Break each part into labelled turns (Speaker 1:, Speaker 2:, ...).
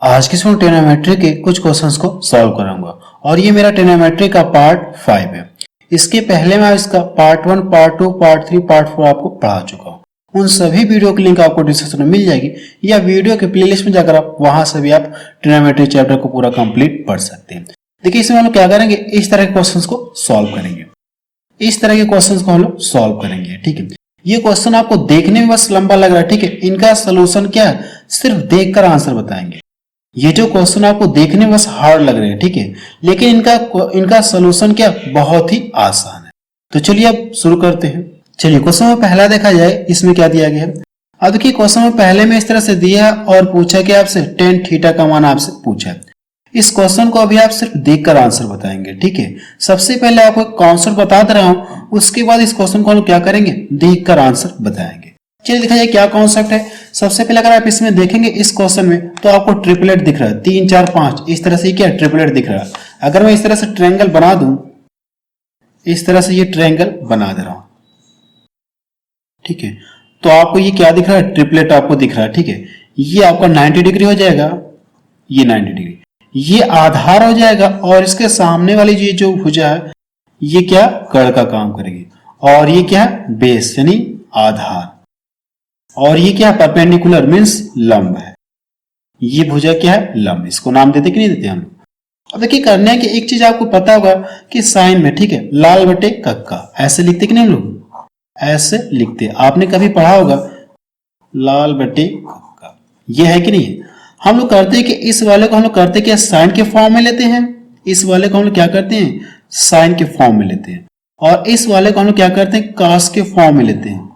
Speaker 1: आज की इसमें ट्रिग्नोमेट्री के कुछ क्वेश्चंस को सॉल्व करूंगा और ये मेरा ट्रिग्नोमेट्री का पार्ट 5 है। इसके पहले मैं इसका पार्ट 1, पार्ट 2, पार्ट 3, पार्ट 4 आपको पढ़ा चुका हूँ। उन सभी वीडियो की लिंक आपको डिस्क्रिप्शन में मिल जाएगी या वीडियो के प्लेलिस्ट में जाकर आप वहां से भी आप ट्रिग्नोमेट्री चैप्टर को पूरा कंप्लीट पढ़ सकते हैं। देखिए इसमें हम लोग क्या करेंगे, इस तरह के क्वेश्चंस को सॉल्व करेंगे। इस तरह के क्वेश्चंस को हम लोग सॉल्व करेंगे। ठीक है, ये क्वेश्चन आपको देखने में बस लंबा लग रहा है। ठीक है, इनका सोल्यूशन क्या है, सिर्फ देखकर आंसर बताएंगे। ये जो क्वेश्चन आपको देखने में बस हार्ड लग रहे हैं, ठीक है, लेकिन इनका सोल्यूशन क्या, बहुत ही आसान है। तो चलिए अब शुरू करते हैं। चलिए क्वेश्चन में पहला देखा जाए, इसमें क्या दिया गया है। अब देखिए क्वेश्चन में पहले में इस तरह से दिया है और पूछा कि आपसे tan थीटा का मान आपसे पूछा है। इस क्वेश्चन को अभी आप सिर्फ देखकर आंसर बताएंगे। ठीक है, सबसे पहले आपको कॉन्सेप्ट बता दे रहा हूं, उसके बाद इस क्वेश्चन को हम क्या करेंगे, देखकर आंसर बताएंगे। चलिए देखा जाए क्या कॉन्सेप्ट है। सबसे पहले अगर आप इसमें देखेंगे इस क्वेश्चन में तो आपको ट्रिपलेट दिख रहा है, 3 4 5 इस तरह से क्या ट्रिपलेट दिख रहा है। अगर मैं इस तरह से ट्रायंगल बना दूं, इस तरह से ये ट्रायंगल बना दे रहा हूं, ठीक है, तो आपको ये क्या दिख रहा है, ट्रिपलेट आपको दिख रहा है। ठीक है, ये आपका 90 डिग्री हो जाएगा, ये 90 डिग्री, ये आधार हो जाएगा और इसके सामने वाली ये जो भुजा है ये क्या, कड़ का काम करेगी और ये क्या है, बेस यानी आधार, और ये क्या, परपेंडिकुलर मींस लंब है। ये भुजा क्या है, लंब। इसको नाम देते कि नहीं देते हम लोग। अब देखिए करने की एक चीज आपको पता होगा कि साइन में, ठीक है, लाल बटे कक्का ऐसे लिखते कि नहीं हम लोग, ऐसे लिखते। आपने कभी पढ़ा होगा लाल बटे कक्का, ये है कि नहीं है। हम लोग करते हैं कि इस वाले को हम लोग करते क्या, साइन के फॉर्म में लेते हैं। इस वाले को हम लोग क्या करते हैं, साइन के फॉर्म में लेते हैं, और इस वाले को हम लोग क्या करते हैं, कॉस के फॉर्म में लेते हैं।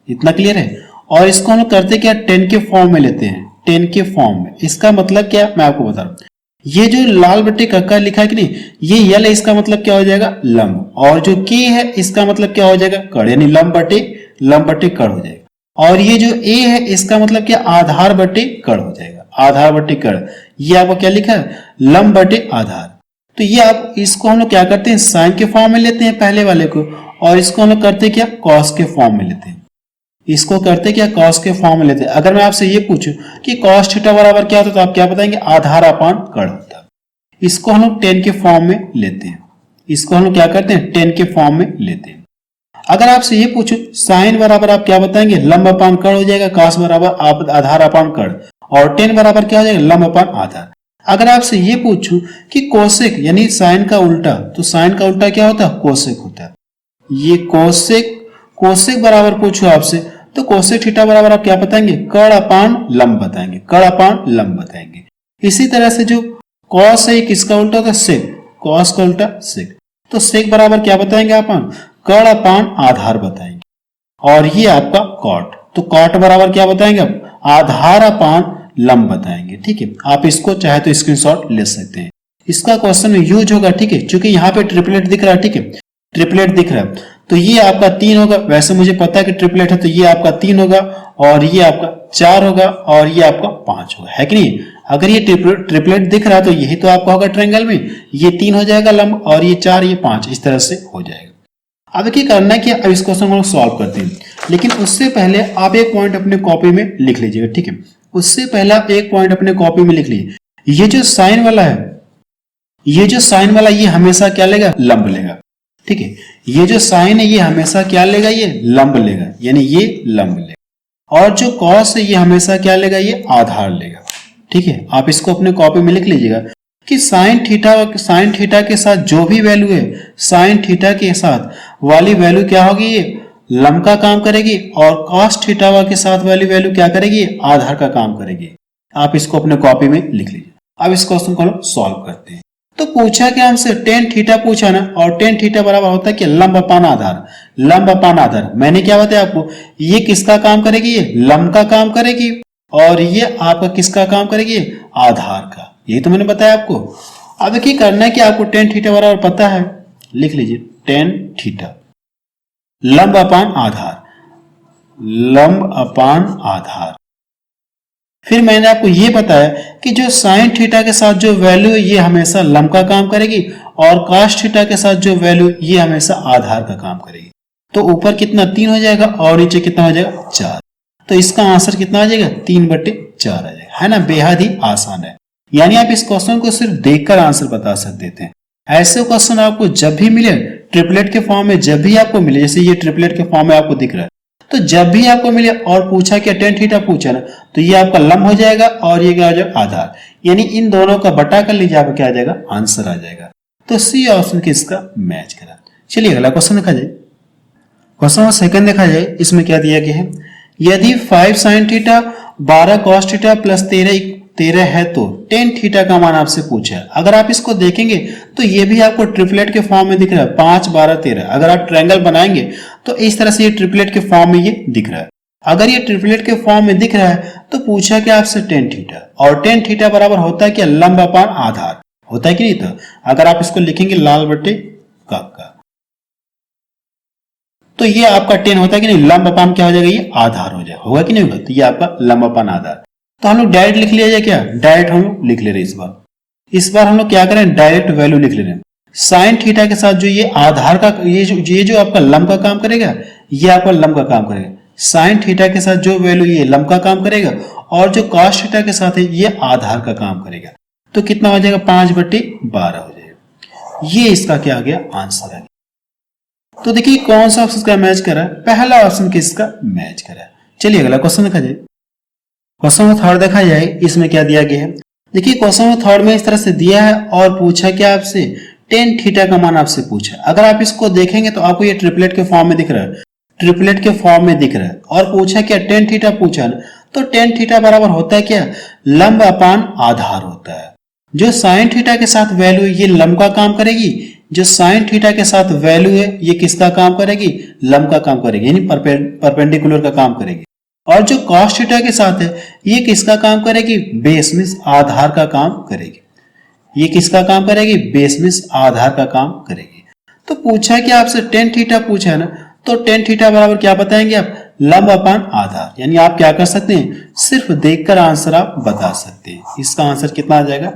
Speaker 1: इतना क्लियर है। और इसको हम लोग करते क्या, टेन के फॉर्म में लेते हैं, टेन के फॉर्म में। इसका मतलब क्या, मैं आपको बता रहा हूं। ये जो लाल बटे कक्का लिखा है कि नहीं, ये यल है, इसका मतलब क्या हो जाएगा, लंब। और जो के है इसका मतलब क्या हो जाएगा, कड़, यानी लंब बटे कड़ हो जाएगा। और ये जो ए है इसका मतलब क्या, आधार बटे कड़ हो जाएगा, आधार बटे कड़। ये आपको क्या लिखा है, लंब बटे आधार। तो ये आप इसको हम लोग क्या करते हैं, साइन के फॉर्म में लेते हैं पहले वाले को, और इसको हम लोग करते क्या, कॉस के फॉर्म में लेते हैं। इसको करते क्या, कॉस के फॉर्म में लेते हैं। अगर मैं आपसे ये पूछूं कि कॉस थीटा बराबर क्या होता है, तो आप क्या बताएंगे, आधार अपान कड़ होता है। इसको हम लोग टेन के फॉर्म में लेते हैं। इसको हम लोग क्या करते हैं, टेन के फॉर्म में लेते हैं। अगर आपसे ये पूछूं साइन बराबर आप क्या बताएंगे, लंब अपान कड़ हो जाएगा, कॉस बराबर आप आधार अपान कड़, और टेन बराबर क्या हो जाएगा, लंब अपान आधार। अगर आपसे ये पूछूं कि कोसेक यानी साइन का उल्टा, तो साइन का उल्टा क्या होता है, कोसेक होता है। ये कोसेक बराबर पूछो आपसे, तो कोसेक थीटा बराबर आप क्या बताएंगे, कड़ अपान लंब बताएंगे, कड़ अपान लंब बताएंगे। इसी तरह से जो कॉस है किसका उल्टा होता है, सेक, कॉस का उल्टा सेक, तो सेक बराबर क्या बताएंगे अपन, कड़ अपान आधार बताएंगे। और ये आपका कॉट, तो कॉट बराबर क्या बताएंगे आप, आधार अपान लंब बताएंगे। ठीक है, आप इसको चाहे तो स्क्रीनशॉट ले सकते हैं। इसका क्वेश्चन में यूज होगा, ठीक है, क्योंकि यहाँ पे ट्रिपलेट दिख रहा है, ठीक है, ट्रिपलेट दिख रहा है, तो ये आपका 3 होगा। वैसे मुझे पता है कि ट्रिपलेट है, तो ये आपका 3 होगा, और ये आपका 4 होगा, और ये आपका 5 होगा, है कि नहीं। अगर ये ट्रिपलेट दिख रहा है तो यही तो आपका होगा ट्रायंगल में, ये 3 हो जाएगा लंब, और ये 4, ये 5, इस तरह से हो जाएगा। अब क्या करना है कि अब इस क्वेश्चन को सॉल्व करते हैं, लेकिन उससे पहले आप एक पॉइंट अपने कॉपी में लिख लीजिएगा। ठीक है, उससे पहले आप एक पॉइंट अपने कॉपी में लिख लीजिए। ये जो साइन वाला है, ये जो साइन वाला, ये हमेशा क्या लेगा, लंब लेगा। ठीक है, ये जो साइन है ये हमेशा क्या लेगा, ये लंब लेगा, यानी ये लंब लेगा। और जो कॉस है ये हमेशा क्या लेगा, ये आधार लेगा। ठीक है, आप इसको अपने कॉपी में लिख लीजिएगा कि साइन थीटा के साथ जो भी वैल्यू है, साइन थीटा के साथ वाली वैल्यू क्या होगी, ये लंब का काम करेगी, और कॉस थीटा के साथ वाली वैल्यू क्या करेगी, आधार का काम करेगी। आप इसको अपने कॉपी में लिख लीजिए। अब इस क्वेश्चन को हम सॉल्व करते हैं। तो पूछा क्या हमसे, tan थीटा पूछा ना, और tan थीटा बराबर होता है कि लंब अपान आधार, लंब अपान आधार। मैंने क्या बताया आपको, ये किसका काम करेगी, ये लंब का काम करेगी, और ये आपका किसका काम करेगी, आधार का। यही तो मैंने बताया आपको। अब देखिए करना है कि आपको tan थीटा बराबर पता है, लिख लीजिए tan थीटा लंब अपान आधार, लंब अपान आधार। फिर मैंने आपको ये बताया कि जो साइन थीटा के साथ जो वैल्यू है ये हमेशा लंब का काम करेगी, और कॉस थीटा के साथ जो वैल्यू ये हमेशा आधार का काम करेगी। तो ऊपर कितना 3 हो जाएगा, और नीचे कितना हो जाएगा 4। तो इसका आंसर कितना आ जाएगा, 3/4 आ जाएगा। है ना, बेहद ही आसान है। यानी आप इस क्वेश्चन को सिर्फ देखकर आंसर बता सकते थे। ऐसे क्वेश्चन आपको जब भी मिले ट्रिपलेट के फॉर्म में, जब भी आपको मिले, जैसे ये ट्रिपलेट के फॉर्म में आपको दिख रहा है, तो जब भी आपको मिले और पूछा क्या tan थीटा पूछा ना, तो ये आपका लंब हो जाएगा और ये क्या हो जाएगा, आधार। यानी इन दोनों का बटा कर लीजिए, आपका क्या आ जाएगा, आंसर आ जाएगा। तो सी ऑप्शन किसका मैच करा। चलिए अगला क्वेश्चन देखा जाए। क्वेश्चन सेकंड देखा जाए, इसमें क्या दिया गया है, यदि 5 sin theta 12 cos theta plus 13 है तो tan थीटा का मान आपसे पूछा है। अगर आप इसको देखेंगे तो ये भी आपको ट्रिपलेट के फॉर्म में दिख रहा है, 5 12 13। अगर आप ट्रायंगल बनाएंगे तो इस तरह से ये ट्रिपलेट के फॉर्म में ये दिख रहा है। अगर ये ट्रिपलेट के फॉर्म में दिख रहा है तो पूछा क्या आपसे tan थीटा, और tan थीटा बराबर होता है क्या, लंब अपान आधार होता है कि नहीं। तो अगर आप इसको लिखेंगे लाल बटे काका, तो ये आपका tan होता है कि नहीं, लंब अपान क्या हो जाएगा, ये आधार हो जाएगा, होगा कि नहीं होगा। तो ये आपका लंब अपान आधार। तो हम लोग डायरेक्ट लिख लिया जाए क्या, डायरेक्ट हम लोग लिख ले रहे हैं। इस बार हम लोग क्या करें, डायरेक्ट वैल्यू लिख ले रहे हैं। साइन थीटा के साथ जो ये आधार का ये जो आपका लंब का काम करेगा, ये आपका लंब का काम करेगा। साइन थीटा के साथ जो वैल्यू ये लंब का काम करेगा, और जो कॉस थीटा के साथ है ये आधार का काम करेगा। तो कितना हो जाएगा, 5/12 हो जाएगा। ये इसका क्या आ गया, आंसर आ गया। तो देखिए कौन सा ऑप्शन का मैच करा, पहला ऑप्शन किसका मैच करा। चलिए अगला क्वेश्चन देखा जाए। क्वेश्चन थर्ड देखा जाए, इसमें क्या दिया गया है। देखिए क्वेश्चन थर्ड में इस तरह से दिया है और पूछा क्या आपसे, tan थीटा का मान आपसे पूछा। अगर आप इसको देखेंगे तो आपको ये ट्रिपलेट के फॉर्म में दिख रहा है, ट्रिपलेट के फॉर्म में दिख रहा है, और पूछा क्या tan थीटा पूछा ना, तो tan थीटा बराबर होता है क्या, लंब अपान आधार होता है। जो साइन थीटा के साथ वैल्यू ये लंब का काम करेगी, जो साइन थीटा के साथ वैल्यू है ये किसका काम करेगी, लंब का काम करेगी, यानी परपेंडिकुलर का काम करेगी। और जो कॉस थीटा के साथ है ये किसका काम करेगी, बेस में आधार का काम करेगी। ये किसका काम करेगी, बेस में आधार का काम करेगी। तो पूछा कि आपसे tan थीटा पूछा है ना, तो tan थीटा बराबर क्या बताएंगे आप, लंब अपान आधार। यानी आप क्या कर सकते हैं, सिर्फ देखकर आंसर आप बता सकते हैं। इसका आंसर कितना आ जाएगा,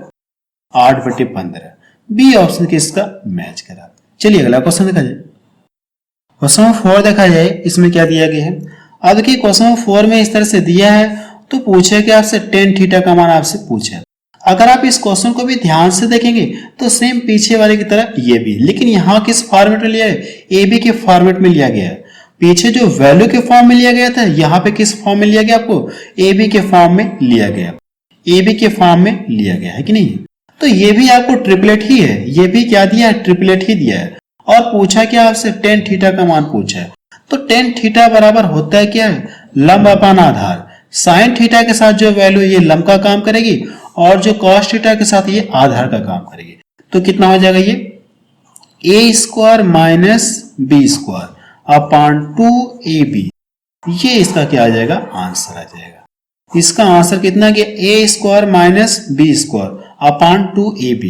Speaker 1: 8/15। बी ऑप्शन किसका मैच करा। चलिए अगला क्वेश्चन देखा जाए। क्वेश्चन 4 देखा जाए, इसमें क्या दिया गया है। अब देखिए क्वेश्चन 4 में इस तरह से दिया है, तो पूछे कि आपसे tan थीटा का मान आपसे पूछा। अगर आप इस क्वेश्चन को भी ध्यान से देखेंगे तो सेम पीछे वाले की तरह ये भी, लेकिन यहाँ किस फॉर्मेट में लिया है, ए बी के फॉर्मेट में लिया गया है। पीछे जो वैल्यू के फॉर्म में लिया गया था, यहाँ पे किस फॉर्म में लिया गया, आपको ए बी के फॉर्म में लिया गया, ए बी के फॉर्म में लिया गया है कि नहीं। तो ये भी आपको ट्रिपलेट ही है, ये भी क्या दिया है, ट्रिपलेट ही दिया है। और पूछा क्या आपसे, tan थीटा का मान पूछा है। तो tan थीटा बराबर होता है क्या है, लंब अपान आधार। साइन थीटा के साथ जो वैल्यू ये लंब का काम करेगी, और जो कॉस थीटा के साथ ये आधार का काम करेगी। तो कितना हो जाएगा, ये a² - b² अपान 2ab। ये इसका क्या आ जाएगा, आंसर आ जाएगा। इसका आंसर कितना गया, a² - b² अपान 2ab।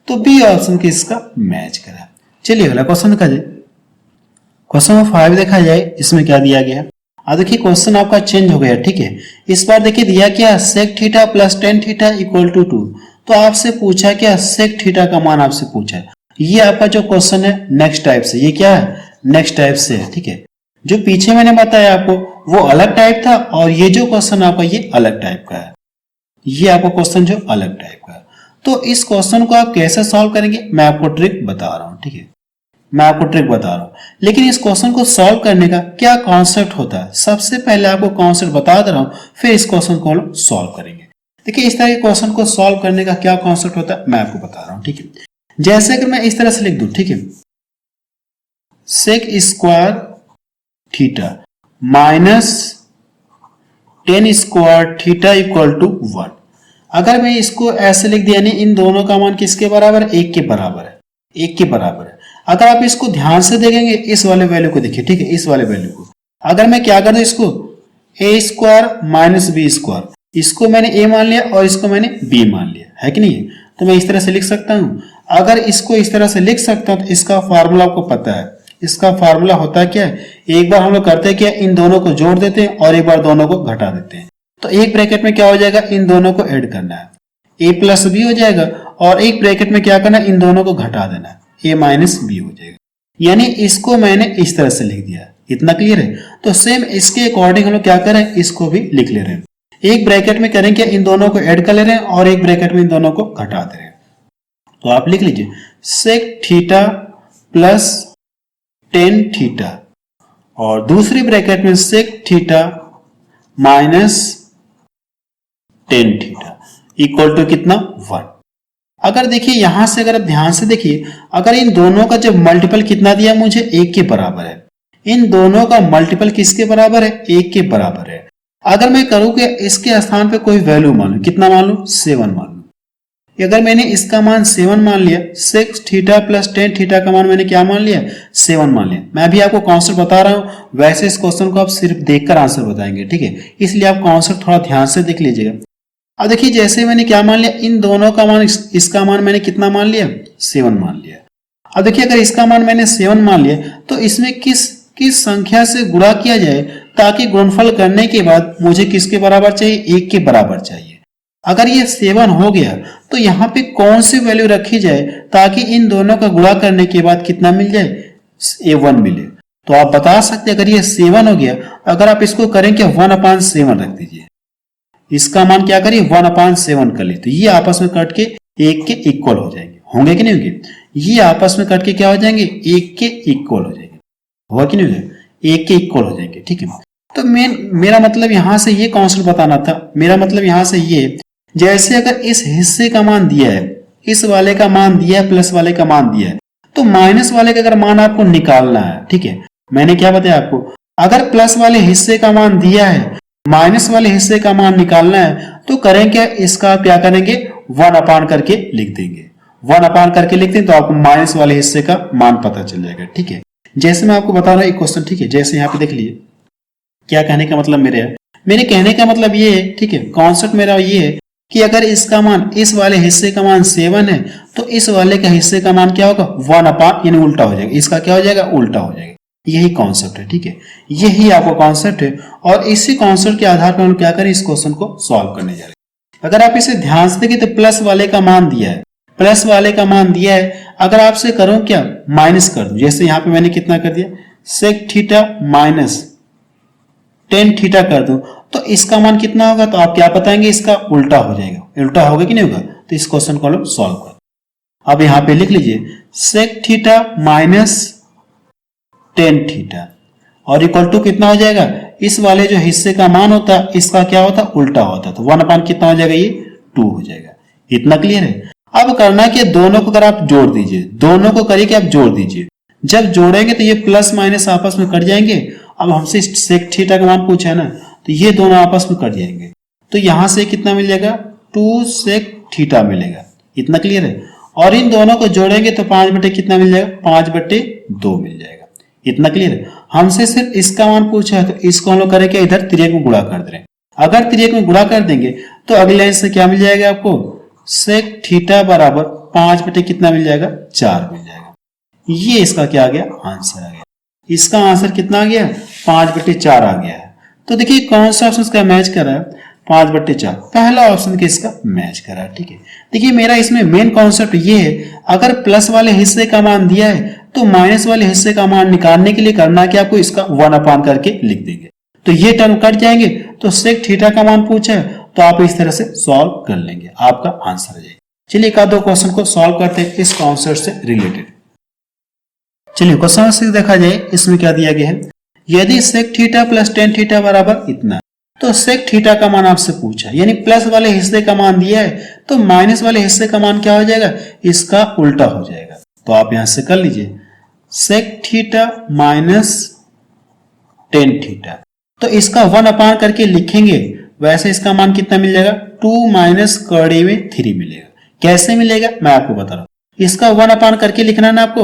Speaker 1: तो बी ऑप्शन किसका मैच करा। चलिए अगला क्वेश्चन देखा जाए। क्वेश्चन 5 देखा जाए, इसमें क्या दिया गया। अब देखिए क्वेश्चन आपका चेंज हो गया, ठीक है। इस बार देखिए दिया क्या, sec theta plus tan theta equal to 2। तो आपसे पूछा क्या, sec थीटा का मान आपसे पूछा। ये आपका जो क्वेश्चन है नेक्स्ट टाइप से, ये क्या है, नेक्स्ट टाइप से है, ठीक है। जो पीछे मैंने बताया आपको वो अलग टाइप था, और ये जो क्वेश्चन आपका ये अलग टाइप का है। ये आपका क्वेश्चन जो अलग टाइप का है। तो इस क्वेश्चन को आप कैसे सॉल्व करेंगे, मैं आपको ट्रिक बता रहा हूं, ठीक है। मैं आपको ट्रिक बता रहा हूं, लेकिन इस क्वेश्चन को सॉल्व करने का क्या कॉन्सेप्ट होता है, सबसे पहले आपको कॉन्सेप्ट बता दे रहा हूं, फिर इस क्वेश्चन को हम सॉल्व करेंगे। देखिए इस तरह के क्वेश्चन को सॉल्व करने का क्या कॉन्सेप्ट होता है, मैं आपको बता रहा हूं, ठीक है। जैसे अगर मैं इस तरह से लिख दूं, ठीक है, sec² theta minus tan² theta equal to 1। अगर मैं इसको ऐसे लिख दिया, यानी इन दोनों का मान किसके बराबर है, 1 के बराबर है, 1 के बराबर है। अगर आप इसको ध्यान से देखेंगे, इस वाले वैल्यू को देखिए, ठीक है, इस वाले वैल्यू को अगर मैं क्या कर दूं, इसको a² - b², इसको मैंने a मान लिया और इसको मैंने b मान लिया, है कि नहीं। तो मैं इस तरह से लिख सकता हूं। अगर इसको इस तरह से लिख सकता हूं तो इसका फार्मूला आपको पता है। इसका फार्मूला होता है क्या है, एक बार हम लोग करते हैं क्या, इन दोनों को जोड़ देते हैं और एक बार दोनों को घटा देते हैं। तो एक ब्रैकेट में क्या हो जाएगा, इन दोनों को ऐड करना है, a प्लस b हो जाएगा, और एक ब्रैकेट में क्या करना है, इन दोनों को घटा देना है, a माइनस b हो जाएगा। यानी इसको मैंने इस तरह से लिख दिया, इतना क्लियर है। तो सेम इसके अकॉर्डिंग हम लोग क्या करें, इसको भी लिख ले रहे हैं। एक ब्रैकेट में करें क्या, इन दोनों को ऐड कर ले रहे हैं और एक ब्रैकेट में इन दोनों को घटा दे रहे हैं। तो आप लिख लीजिए sec theta plus tan theta और दूसरी ब्रैकेट में sec theta minus tan theta equal to कितना 1। अगर देखिए यहां से अगर आप ध्यान से देखिए, अगर इन दोनों का जब मल्टीपल कितना दिया मुझे 1 के बराबर है, इन दोनों का मल्टीपल किसके बराबर है 1 के बराबर है। अगर मैं करूं कि इसके स्थान पे कोई वैल्यू मान लूं, कितना मान लूं 7 मान लूं। अगर मैंने इसका मान 7 मान लिया, sec theta plus tan theta का मान मैंने क्या मान लिया 7 मान लिया। मैं भी आपको कॉन्सेप्ट बता रहा हूं, वैसे इस क्वेश्चन को आप सिर्फ देखकर आंसर बताएंगे, ठीक है, इसलिए आप कॉन्सेप्ट थोड़ा ध्यान से देख लीजिएगा। अब देखिए जैसे मैंने क्या मान लिया, इन दोनों का मान, इसका मान मैंने कितना मान लिया 7 मान लिया। अब देखिए अगर इसका मान मैंने 7 मान लिया तो इसमें किस संख्या से गुणा किया जाए ताकि गुणनफल करने के बाद मुझे किसके बराबर चाहिए 1 के बराबर चाहिए। अगर ये 7 हो गया तो यहाँ पे कौन सी वैल्यू रखी जाए ताकि इन दोनों का गुणा करने के बाद कितना मिल जाए A1 मिले। तो आप बता सकते अगर ये 7 हो गया, अगर आप इसको करें क्या 1/7 रख दीजिए, इसका मान क्या करिए 1/7 कर ले, तो ये आपस में कट के 1 के इक्वल हो जाएंगे, होंगे कि नहीं होंगे, ये आपस में कट के क्या हो जाएंगे 1 के इक्वल हो जाएंगे, होगा कि नहीं होगा 1 के इक्वल हो जाएंगे, ठीक है। तो मेरा मतलब यहां से ये कॉन्सेप्ट बताना था, मेरा मतलब यहां से ये, जैसे अगर इस हिस्से का मान दिया है, इस वाले का मान दिया है, प्लस वाले का मान दिया है, तो माइनस वाले का अगर मान आपको निकालना है, ठीक है, मैंने क्या बताया आपको, अगर प्लस वाले हिस्से का मान दिया है, माइनस वाले हिस्से का मान निकालना है, तो करें क्या, इसका क्या करेंगे 1/, करके लिख देंगे, 1/, करके लिख दें तो आपको माइनस वाले हिस्से का मान पता चल जाएगा, ठीक है। जैसे मैं आपको बता रहा हूं एक क्वेश्चन, ठीक है, जैसे यहाँ पे देख लिए, क्या कहने का मतलब मेरे कहने का मतलब ये है, ठीक है, कॉन्सेप्ट मेरा ये है कि अगर इसका मान, इस वाले हिस्से का मान 7 है तो इस वाले का हिस्से का मान क्या होगा 1/, यानी उल्टा हो जाएगा, इसका क्या हो जाएगा उल्टा हो जाएगा। यही कॉन्सेप्ट है, ठीक है, यही आपका कॉन्सेप्ट है और इसी कॉन्सेप्ट के आधार पर हम क्या करें इस क्वेश्चन को सॉल्व करने जा रहे हैं। अगर आप इसे ध्यान से देखें तो प्लस वाले का मान दिया है, प्लस वाले का मान दिया है, अगर आपसे करूं क्या माइनस कर दूं, जैसे यहां पे मैंने कितना कर दिया sec theta minus tan theta कर दूं तो इसका मान कितना होगा, तो आप क्या बताएंगे इसका उल्टा हो जाएगा, उल्टा होगा कि नहीं होगा। तो इस क्वेश्चन को हम सॉल्व कर, अब यहां पे लिख लीजिए sec theta minus tan theta और इक्वल टू कितना हो जाएगा, इस वाले जो हिस्से का मान होता है इसका क्या होता उल्टा होता, तो 1/, कितना हो जाएगा ये 2 हो जाएगा। इतना क्लियर है। अब करना है कि दोनों को अगर आप जोड़ दीजिए, दोनों को करिए कि आप जोड़ दीजिए, जब जोड़ेंगे तो ये प्लस माइनस आपस में कट जाएंगे। अब हमसे सेक थीटा का मान पूछा है ना, तो ये दोनों आपस में कट जाएंगे, तो यहां से कितना मिल जाएगा 2 सेक थीटा मिलेगा। इतना क्लियर है। और इन दोनों को जोड़ेंगे तो 5/, कितना मिल जाएगा 5/2 मिल जाएगा। इतना क्लियर है। हमसे सिर्फ इसका मान पूछा है तो इसको हम लोग करेंगे इधर तिर्यक में गुणा कर दे रहे हैं। अगर तिर्यक में गुणा कर देंगे तो अगले लाइन से क्या मिल जाएगा आपको सेक थीटा बराबर 5/, कितना मिल जाएगा 4 मिल जाएगा। ये इसका क्या आ गया आंसर आ गया। इसका आंसर कितना आ गया 5/4 आ गया है। तो देखिए कौन सा ऑप्शन इसका मैच कर रहा है 5/4, पहला ऑप्शन के इसका मैच कर रहा है। ठीक है, देखिए मेरा इसमें मेन कॉन्सेप्ट ये है, अगर प्लस वाले हिस्से का मान दिया है तो माइनस वाले हिस्से का मान निकालने के लिए करना कि आपको इसका 1/, करके लिख देंगे, तो ये टर्म कट जाएंगे। तो सेक थीटा का मान पूछा है तो आप इस तरह से सॉल्व कर लेंगे, आपका आंसर आ जाएगा। चलिए एक आध दो क्वेश्चन को सॉल्व करते हैं इस कॉन्सेप्ट से रिलेटेड। चलिए क्वेश्चन से देखा जाए, इसमें क्या दिया गया है, यदि sec theta plus tan theta बराबर इतना, तो सेक थीटा का मान आपसे पूछा, यानी प्लस वाले हिस्से का मान दिया है तो माइनस वाले हिस्से का मान क्या हो जाएगा, इसका उल्टा हो जाएगा। तो आप यहां से कर लीजिए sec theta minus tan theta, तो इसका 1/, करके लिखेंगे, वैसे इसका मान कितना मिल जाएगा 2 माइनस कड़ी में 3 मिलेगा। कैसे मिलेगा मैं आपको बता रहा हूं, इसका 1/, करके लिखना ना आपको,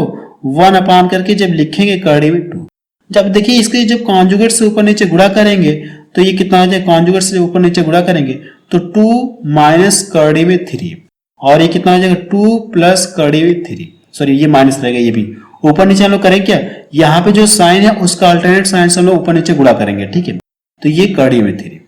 Speaker 1: 1/, करके जब लिखेंगे कड़ी में 2, जब देखिए इसके जब कॉन्जुगेट से ऊपर नीचे गुणा करेंगे तो ये कितना हो जाएगा, कॉन्जुगेट से ऊपर नीचे गुणा करेंगे तो 2 माइनस कड़ी में 3, और ये कितना हो जाएगा 2 प्लस कड़ी में 3, सॉरी ये माइनस रहेगा, ये भी ऊपर नीचे हम लोग करेंगे क्या, यहाँ पे जो साइन है उसका अल्टरनेट साइन से हम लोग ऊपर नीचे गुणा करेंगे। ठीक है, तो ये कड़ी में 3।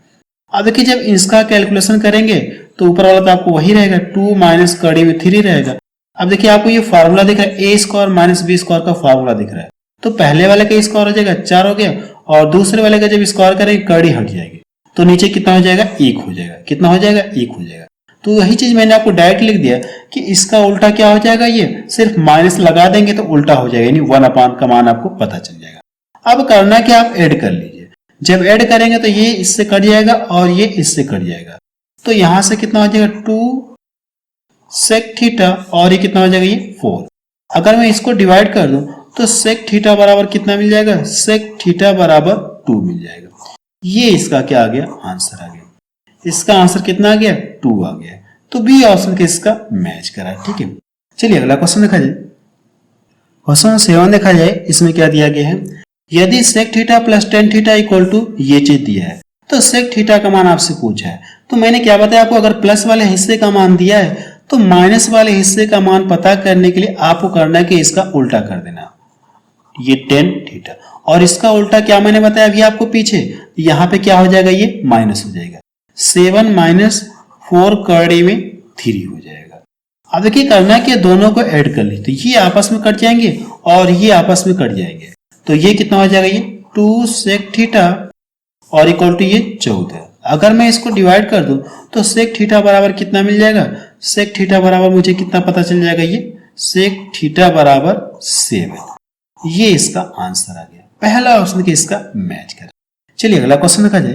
Speaker 1: अब देखिए जब इसका कैलकुलेशन करेंगे तो ऊपर वाला तो आपको वही रहेगा 2 माइनस कड़ी में 3 रहेगा। अब देखिए आपको ये फार्मूला दिख रहा है, ए स्क्वायर माइनस बी स्क्वायर का फार्मूला दिख रहा है, तो पहले वाले का स्क्वायर हो जाएगा 4 हो गया, और दूसरे वाले का जब स्क्वायर करेंगे कड़ी हट जाएगी, तो नीचे कितना हो जाएगा, 1 हो जाएगा। कितना हो जाएगा, 1 हो जाएगा। तो वही चीज मैंने आपको डायरेक्ट लिख दिया कि इसका उल्टा क्या हो जाएगा, ये सिर्फ माइनस लगा देंगे तो उल्टा हो जाएगा, यानी 1 का मान आपको पता चल जाएगा। अब करना क्या, आप ऐड कर लीजिए। जब ऐड करेंगे तो ये इससे कट जाएगा और ये इससे कट जाएगा। तो यहां से कितना हो जाएगा, 2 सेक थीटा और ये कितना हो जाएगा, ये 4। अगर मैं इसको डिवाइड कर दूं तो सेक थीटा बराबर कितना मिल जाएगा, सेक थीटा बराबर 2 मिल जाएगा। ये इसका क्या आ गया, आंसर आ गया। इसका आंसर कितना आ गया, 2 आ गया। तो बी ऑप्शन के इसका मैच करा। ठीक है, चलिए अगला क्वेश्चन देखा जाए। क्वेश्चन 7 देखा जाए, इसमें क्या दिया गया है, यदि sec theta plus tan theta equal to ये चीज दिया है तो सेक थीटा का मान आपसे पूछा है। तो मैंने क्या बताया आपको, अगर प्लस वाले हिस्से का मान दिया है तो माइनस वाले हिस्से का मान पता करने के लिए आपको करना है कि इसका उल्टा कर देना, ये टेन थीटा, और इसका उल्टा क्या मैंने बताया अभी आपको पीछे, यहाँ पे क्या हो जाएगा, ये माइनस हो जाएगा। 7 माइनस 4 करड़े में 3 हो जाएगा। अब देखिए करना है कि दोनों को ऐड कर ली तो ये आपस में कट जाएंगे और ये आपस में कट जाएंगे। तो ये कितना हो जाएगा, ये 2 सेक थीटा और इक्वल टू ये 14। अगर मैं इसको डिवाइड कर दूं तो सेक थीटा बराबर कितना मिल जाएगा, सेक थीटा बराबर मुझे कितना पता चल जाएगा, ये सेक थीटा बराबर 7। ये इसका आंसर आ गया। पहला ऑप्शन के इसका मैच कर। चलिए अगला क्वेश्चन देखा जाए।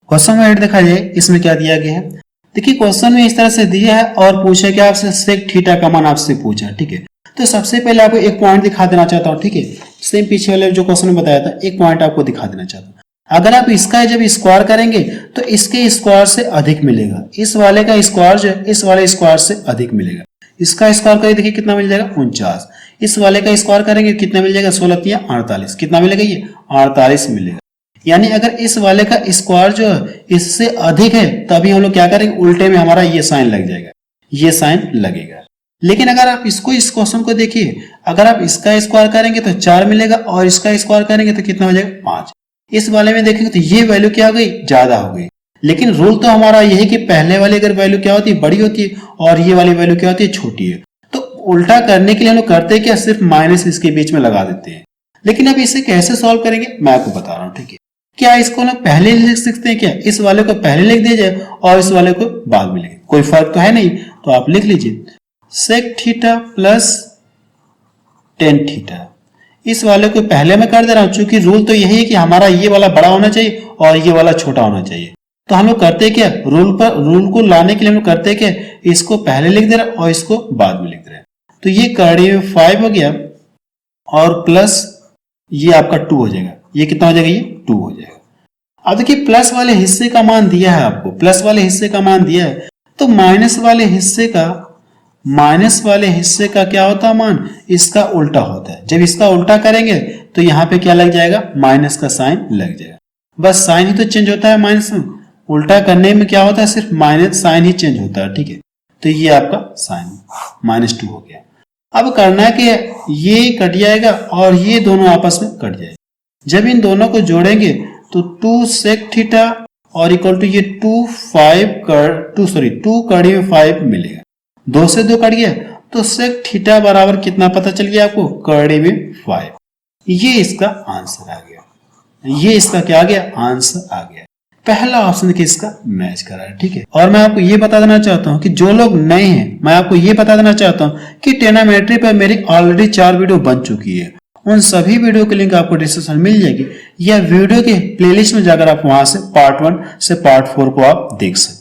Speaker 1: क्वेश्चन में ऐड देखा जाए, इसमें क्या दिया गया है। देखिए क्वेश्चन में इस तरह से दिया है और पूछा कि आपसे सेक थीटा का मान आपसे पूछा। ठीक है, तो सबसे पहले आपको एक पॉइंट दिखा देना चाहता हूँ। ठीक है, सेम पीछे वाले जो क्वेश्चन में बताया था, एक पॉइंट आपको दिखा देना चाहता हूँ। अगर आप इसका जब स्क्वायर करेंगे तो इसके स्क्वायर से अधिक मिलेगा, इस वाले का स्क्वायर जो है इस वाले स्क्वायर से अधिक मिलेगा। इसका स्क्वायर करें, देखिए कितना मिल जाएगा, 49। इस वाले का स्क्वायर करेंगे कितना मिल जाएगा, 16 या 48। कितना मिलेगा, ये 48 मिलेगा। यानी अगर इस वाले का स्क्वायर जो है इससे अधिक है तभी हम लोग क्या करेंगे, उल्टे में हमारा ये साइन लग जाएगा, ये साइन लगेगा। लेकिन अगर आप इसको, इस क्वेश्चन को देखिए, अगर आप इसका स्क्वायर करेंगे तो 4 मिलेगा और इसका स्क्वायर करेंगे तो कितना हो जाएगा, 5। इस वाले में देखेंगे तो ये वैल्यू क्या हो गई, ज्यादा हो गई। लेकिन रूल तो हमारा यही कि पहले वाली अगर वैल्यू क्या होती है, बड़ी होती है, और ये वाली वैल्यू क्या होती है, छोटी है। तो उल्टा करने के लिए हम लोग करते हैं क्या, सिर्फ माइनस इसके बीच में लगा देते हैं। लेकिन अब इसे कैसे सॉल्व करेंगे मैं आपको बता रहा हूँ। ठीक है, क्या इसको लोग पहले लिख सकते हैं क्या, इस वाले को पहले लिख दीजिए और इस वाले को बाद में लिखें, कोई फर्क तो है नहीं। तो आप लिख लीजिए sec theta plus tan theta. इस वाले को पहले मैं कर दे रहा हूं, क्योंकि रूल तो यही है कि हमारा ये वाला बड़ा होना चाहिए और ये वाला छोटा होना चाहिए। तो हम लोग करते क्या, रूल को लाने के लिए हम लोग करते क्या, इसको पहले लिख दे रहे हैं और इसको बाद में लिख दे रहे हैं। तो ये करड़े में 5 हो गया और प्लस ये आपका 2 हो जाएगा। ये कितना हो जाएगा, ये 2 हो जाएगा। अब देखिए प्लस वाले हिस्से का मान दिया है आपको, प्लस वाले हिस्से का मान दिया है, तो माइनस वाले हिस्से का क्या होता है मान, इसका उल्टा होता है। जब इसका उल्टा करेंगे तो यहाँ पे क्या लग जाएगा, माइनस का साइन लग जाएगा। बस साइन ही तो चेंज होता है माइनस में, उल्टा करने में क्या होता है, सिर्फ माइनस साइन ही चेंज होता है। ठीक है, तो ये आपका साइन -2 हो गया। अब करना है कि ये कट जाएगा और ये दोनों आपस में कट जाएगा। जब इन दोनों को जोड़ेंगे तो 2 सेक थीटा और इक्वल टू ये 2 करड़ी में 5 मिलेगा। 2 से 2 कट गया तो सेक थीटा बराबर कितना पता चल गया आपको, करड़ी में 5। ये इसका आंसर आ गया। ये इसका क्या आ गया, आंसर आ गया। पहला ऑप्शन के इसका मैच करा है। ठीक है, और मैं आपको ये बता देना चाहता हूँ कि जो लोग नए हैं, मैं आपको ये बता देना चाहता हूँ कि ट्रिग्नोमेट्री पर मेरी ऑलरेडी 4 वीडियो बन चुकी है। उन सभी वीडियो की लिंक आपको डिस्क्रिप्शन मिल जाएगी, या वीडियो के प्लेलिस्ट में जाकर आप वहां से पार्ट 1 से पार्ट 4 को आप देख सकते हैं।